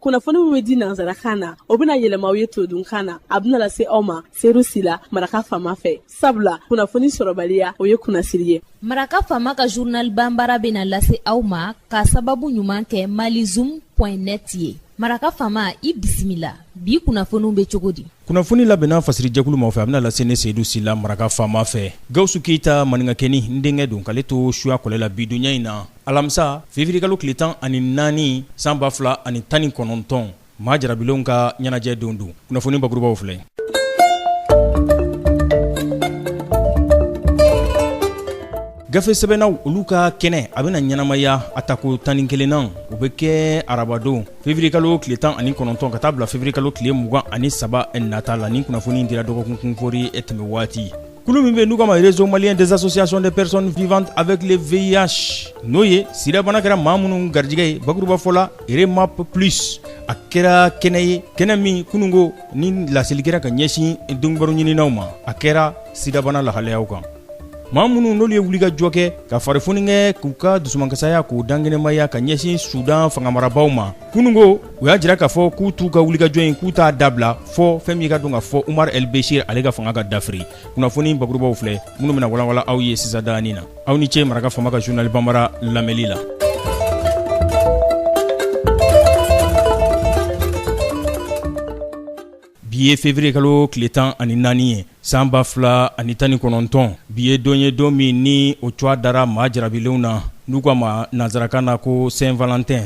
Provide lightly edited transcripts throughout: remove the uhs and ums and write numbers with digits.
kunnafoni min bɛ di nanzarakan na o bɛna yɛlɛma aw ye todunkan na a bɛna lase aw ma seeru sila maraka faama fɛ sabula kunnafoni sɔrɔbaliya o ye kunnasiri ye. Maraka faama ka journal banbara bɛna lase aw ma ka sababu ɲuman kɛ malizoom.net ye. Maraka faama i bisimila bi kunnafoniw bɛ cogo di? Kunnafoni labɛnna fasiri jɛkulu ma fɛ a bɛna lase ne Seydou Sila maraka faama fɛ. Gawusu Keita maninkakɛni n denkɛ don k'ale to suya kɔlɛ la bi dunya in na. Alamisa février kalo tile 14 san 2019 maa jarabilenw ka ɲɛnajɛ don don. Kunnafoni bakurubaw filɛ. Gafe sɛbɛnnaw olu ka kɛnɛ a bɛna ɲɛnamaya a tako 11 u bɛ kɛ arabadon février kalo tile 19 ka taa bila février kalo tile 23 nata la ni kunnafoni dira dɔgɔkun kunfori tɛmɛ waati. Kulu min bɛ n'u kama réseau malien des associations de personnes vivantes avec le VIH n'o ye sida bana kɛra maa minnu garijɛgɛ ye bakuruba fɔla REMAP plus a kɛra kɛnɛ ye kɛnɛ min kunungo ni laseli kɛra ka ɲɛsin dɔnnibaaw ɲininaw ma a kɛra sida bana lahalayaw kan. Maa minnu n'olu ye wuli ka jɔ kɛ ka farifoni kɛ k'u ka dusumankasaya k'u dangenemaya ka ɲɛsin Sudan fangamarabaw ma kunungo u y'a jira k'a fɔ k'u t'u ka wulikajɔ in k'u t'a dabila fɔ fɛn min ka don ka fɔ Umar El Beshir ale ka fanga ka dafiri. Kunnafoni bakurubaw filɛ minnu bɛna walawala aw ye sisan dani na. Aw ni ce maraka faama ka journal banbara lamɛnli la. Bi ye février kalo tile 14 ye san 2019 bi ye don ye don min ni o cogoya dara maa jarabilenw na n'u ko a ma nanzarakan na ko Saint-Valentin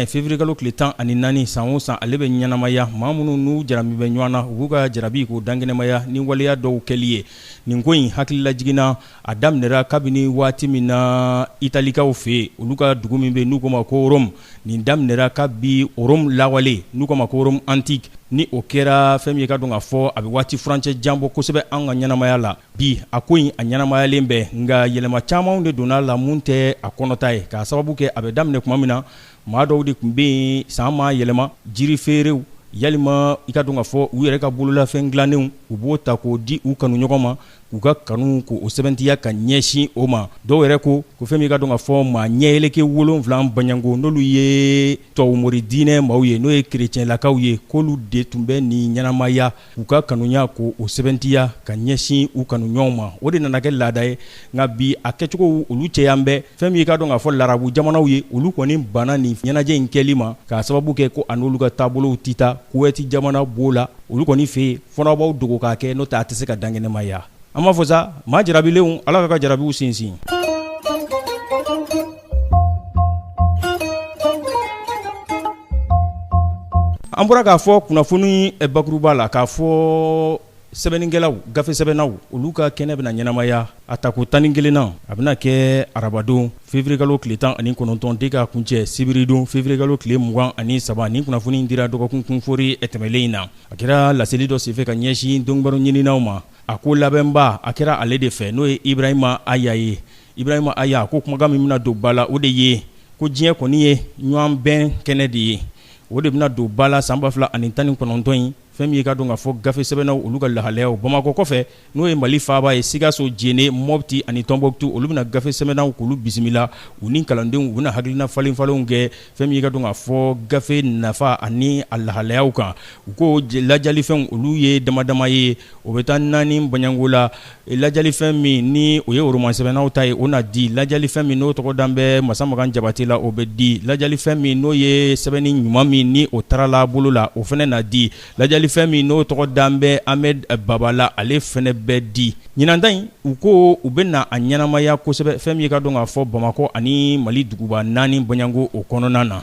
février kalo tile 14 san o san ale bɛ ɲɛnamaya maa minnu n'u jarami bɛ ɲɔgɔn na u b'u ka jarabi k'o dangenemaya ni waleya dɔw kɛli ye. Nin ko in hakilila jiginna a daminɛra kabini waati min na Italikaw fɛ yen olu ka dugu min bɛ n'u ko ma ko Rome nin daminɛra kabi Rome lawale n'u ko ma ko Rome antique ni o kɛra fɛn min ye ka don k'a fɔ a bɛ waati furancɛ janbɔ kosɛbɛ an ka ɲɛnamaya la bi a ko in a ɲɛnamayalen bɛ nka yɛlɛma camanw de donna la mun tɛ a kɔnɔta ye k'a sababu kɛ a bɛ daminɛ tuma min na maa dɔw de tun bɛ yen san ma yɛlɛma jiri feerew yalima i ka don k'a fɔ u yɛrɛ ka bololafɛn dilannenw u b'o ta k'o di u kanuɲɔgɔn ma k'u ka kanu k'o sɛbɛntiya ka ɲɛsin o ma dɔw yɛrɛ ko fɛn min ka don k'a fɔ maa ɲɛyɛlɛkɛ 7 baɲango n'olu ye tɔwmori diinɛ maaw ye n'o ye kerecɛnlakaw ye k'olu de tun bɛ nin ɲɛnamaya k'u ka kanuya k'o sɛbɛntiya ka ɲɛsin u kanuɲɔgɔnw ma o de nana kɛ laada ye nka bi a kɛcogo olu cɛyan bɛɛ fɛn min ka don k'a fɔ larabu jamanaw ye olu kɔni banna nin ɲɛnajɛ in kɛli ma k'a sababu kɛ ko a n'olu ka taabolow tɛ taa Kuwɛti jamana b'o la olu kɔni fɛ yen fɔnɔ b'aw dogo k'a kɛ n'o tɛ a tɛ se ka dangenemaya. An b'a fɔ sa maa jarabilenw ala ka jarabiw sinsin. An bɔra k'a fɔ kunnafoni bakuruba la k'a fɔ sɛbɛnnikɛlaw gafe sɛbɛnnaw olu ka kɛnɛ bɛna ɲɛnamaya a tako 11 na a bɛna kɛ arabadon février kalo tile 19 de ka kuncɛ sibiridon février kalo tile 23 ni kunnafoni dira dɔgɔkun kunfori tɛmɛlen in na a kɛra laseli dɔ senfɛ ka ɲɛsin dɔnnibaaw ɲininaw ma a ko labɛnba a kɛra ale de fɛ n'o ye Ibrahima Aya ye. Ibrahima Aya ko kumakan min bɛna don ba la o de ye ko diɲɛ kɔni ye ɲɔgɔn bɛn kɛnɛ de ye o de bɛna don ba la san 2019 in fɛn min ye ka don k'a fɔ gafe sɛbɛnnaw olu ka lahalayaw Bamakɔ kɔfɛ n'o ye Mali faaba ye Sikaso Jene Mopti ani Tɔnbɔkutu olu bɛna gafe sɛbɛnnaw k'olu bisimila u ni kalandenw u bɛna hakilina falenfalenw kɛ fɛn min ye ka don k'a fɔ gafe nafa ani a lahalayaw kan u ko lajalifɛnw olu ye damadama ye o bɛ taa 4 baɲango la lajalifɛn min ni o ye roman sɛbɛnnaw ta ye o na di lajalifɛn min n'o tɔgɔ dan bɛ Masamagan Jabate la o bɛ di lajalifɛn min n'o ye sɛbɛnni ɲuman min ni o tarala bolo la o fana na di lajalifɛn min n'o tɔgɔ dan bɛ Ahmed Babala ale fana bɛ di ɲinan in u ko u bɛna a ɲɛnamaya kosɛbɛ fɛn min ye ka don k'a fɔ Bamakɔ ani Mali duguba 4 baɲango o kɔnɔna na.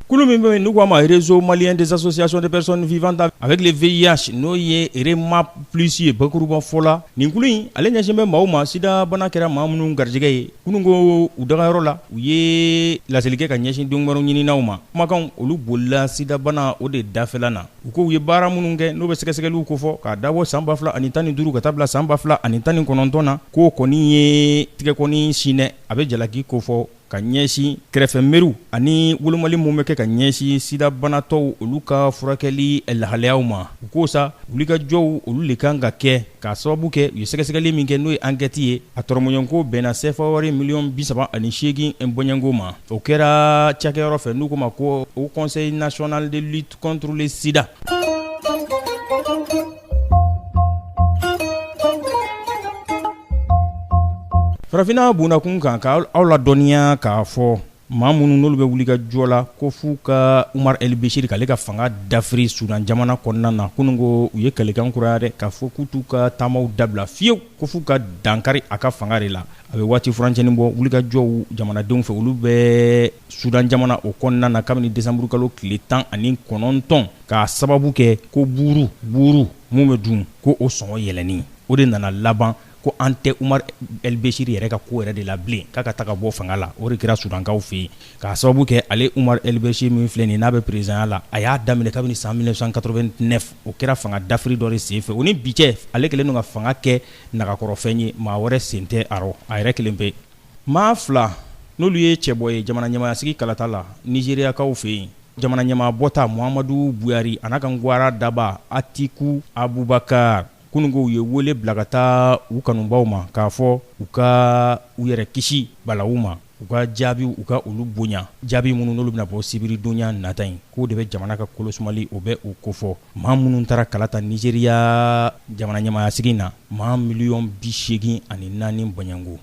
Kulu min bɛ n'u ko a ma réseau malien des associations de personnes vivantes avec le VIH n'o ye REMAP plus ye bakuruba fɔla nin kulu in ale ɲɛsin bɛ maaw ma sida bana kɛra maa minnu garijɛgɛ ye kunun ko u dagayɔrɔ la u ye laseli kɛ ka ɲɛsin dɔnnibaaw ɲininaw ma kumakan olu bolila sida bana o de dafɛla na u ko u ye baara minnu kɛ n'o bɛ sɛgɛsɛgɛliw kofɔ k'a dabɔ san 2015 ka taa bila san 2019 na k'o kɔni ye tigɛkɔni sinɛ a bɛ jalaki kofɔ ka ɲɛsin kɛrɛfɛmeriw ani wolomali mun bɛ kɛ ka ɲɛsin sida banatɔw olu ka furakɛli lahalayaw ma u ko sa wulikajɔw olu le kan ka kɛ k'a sababu kɛ u ye sɛgɛsɛgɛli min kɛ n'o ye ankɛti ye a tɔrɔmɔɲɔnko bɛnna sefa wari miliyɔn 38 bɔɲɛnko ma o kɛra cakɛyɔrɔ fɛ n'u ko ma ko au conseil national de lutte contre le sida. Farafina bunakun kan ka aw la dɔnniya k'a fɔ maa minnu n'olu bɛ wuli ka jɔ la ko f'u ka Umar El Beshir k'ale ka fanga dafiri Sudan jamana kɔnɔna na kunun ko u ye kɛlɛkan kuraya dɛ k'a fɔ k'u t'u ka taamaw dabila fiyewu ko f'u ka dankari a ka fanga de la a bɛ waati furancɛni bɔ wuli ka jɔw jamanadenw fɛ olu bɛ Sudan jamana o kɔnɔna na kabini desanburu kalo tile 19 k'a sababu kɛ ko buuru mun bɛ dun ko o sɔngɔ yɛlɛnni o de nana laban ko an tɛ Umar El Beshir yɛrɛ ka ko yɛrɛ de la bilen k'a ka taga bɔ fanga la o de kɛra Sudankaw fɛ yen k'a sababu kɛ ale Umar El Beshir min filɛ nin n'a bɛ présidenya la a y'a daminɛ kabini san 1989 o kɛra fanga dafiri dɔ de sen fɛ o ni bi cɛ ale kɛlen don ka fanga kɛ nagakɔrɔfɛn ye maa wɛrɛ sen tɛ a rɔ a yɛrɛ kelen pe maa fila n'olu ye cɛbɔ ye jamana ɲɛmayasigi kalata la Nigériyakaw fɛ yen jamana ɲɛmaa bɔta Muhammadu Buhari a n'a ka ngwara daba Atiku Abubakar kununko u ye wele bila ka taa u kanubaw ma k'a fɔ u ka u yɛrɛ kisi balawu ma u ka jaabiw u ka olu bonya jaabi minnu n'olu bɛna bɔ sibiridonya nata in k'o de bɛ jamana ka kolosumali o bɛ u kofɔ maa minnu taara kalata Nigériya jamana ɲɛmayasigi na maa miliyɔn 84 bɔɲanko.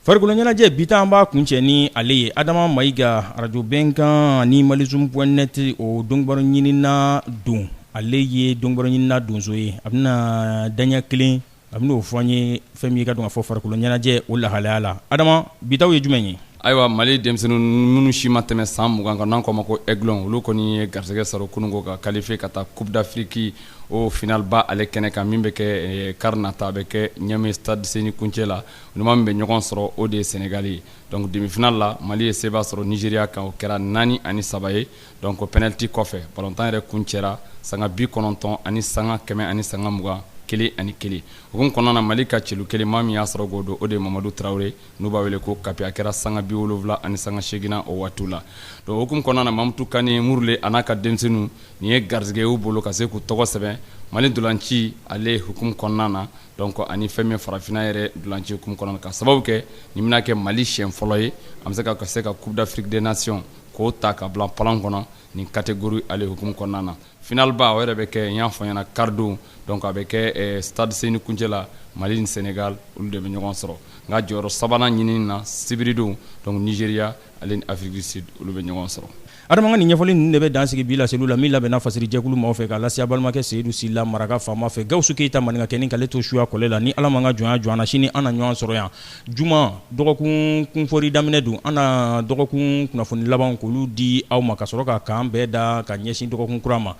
Farikolo ɲɛnajɛ bi an b'a kuncɛ ni ale ye Adama Mayiga radio bɛnkan ni malizum.net o dɔnnibaro ɲinina don ale ye dɔnnibaro ɲinina donso ye a bɛna daɲɛ kelen a bɛna o fɔ an ye fɛn min ye ka dɔn ka fɔ farikolo ɲɛnajɛ o lahalaya la Adama bitaw ye jumɛn ye ayiwa Mali denmisɛnnin minnu si ma tɛmɛ san 20 kan n'an k'o ma ko Aiglon olu kɔni ye garisɛgɛ sɔrɔ kununko ka qualifier ka taa Coupe d'Afrique o final ba ale kɛnɛ kan min bɛ kɛ quart nata bɛ kɛ Niamey stade Seni Kuncɛ la olu ma min bɛ ɲɔgɔn sɔrɔ o de ye Sénégal ye donc demi final la Mali ye seba sɔrɔ Nigéria kan o kɛra 4-3 ye donc penalty kɔfɛ ballontan yɛrɛ kuncɛra sanga 90 ani sanga 100 ani sanga 20 kelen ani kelen hukum kɔnɔna na Mali ka celu kelen maa min y'a sɔrɔ k'o don o de ye Mamadou Traoré n'u b'a wele ko Kapi a kɛra sanga 70 ani sanga 8 o waatiw la donc hukum kɔnɔna na Mamadou Kane Murule a n'a ka denmisɛnninw nin ye garisɛgɛ y'u bolo ka se k'u tɔgɔ sɛbɛn Mali dolanci ale hukum kɔnɔna na donc ani fɛn min farafina yɛrɛ dolanci hukum kɔnɔna na ka sababu kɛ nin bɛna kɛ Mali siɲɛ fɔlɔ ye an bɛ se ka Coupe d'Afrique des Nations k'o ta ka bila palan kɔnɔ nin catégorie ale hukum kɔnɔna na final ba o yɛrɛ bɛ kɛ n y'a fɔ ɲɛna cardo donc a bɛ kɛ stade Seni Kuncɛ la Mali ni Sénégal olu de bɛ ɲɔgɔn sɔrɔ nka jɔyɔrɔ sabanan ɲinini na sibiridenw donc Nigéria ale ni Afrique du Sud olu bɛ ɲɔgɔn sɔrɔ. Adama ni ɲɛfɔli ninnu de bɛ dan sigi bi la selu la min labɛnna fasiri jɛkulu maaw fɛ k'a lase a balimakɛ Seyidu Sila maraka faama fɛ Gawusu Keyita maninka kɛnin k'ale to suya kɔlɛ la ni Ala man ka jɔnya jɔ an na sini an na ɲɔgɔn sɔrɔ yan juma dɔgɔkun kunfɔri daminɛ don an na dɔgɔkun kunnafoni laban k'olu di aw ma ka sɔrɔ ka k'an bɛɛ da ka ɲɛsin dɔgɔkun kura ma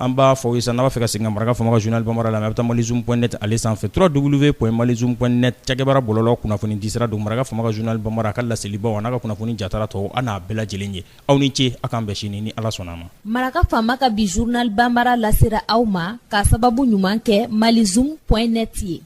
an b'a fɔ ye sa n'a b'a fɛ ka segin ka maraka faama ka journal Bambara la mais a bɛ taa malizum.net ale sanfɛ www.malizum.net cakɛbara bɔlɔlɔ kunnafoni disira don maraka faama ka journal Bambara a ka laselibaw a n'a ka kunnafoni jatara tɔw an n'a bɛɛ lajɛlen ye aw ni ce a k'an bɛn sini ni Ala sɔnna a ma. Maraka faama ka bi journal Bambara lasera aw ma k'a sababu ɲuman kɛ malizum.net ye.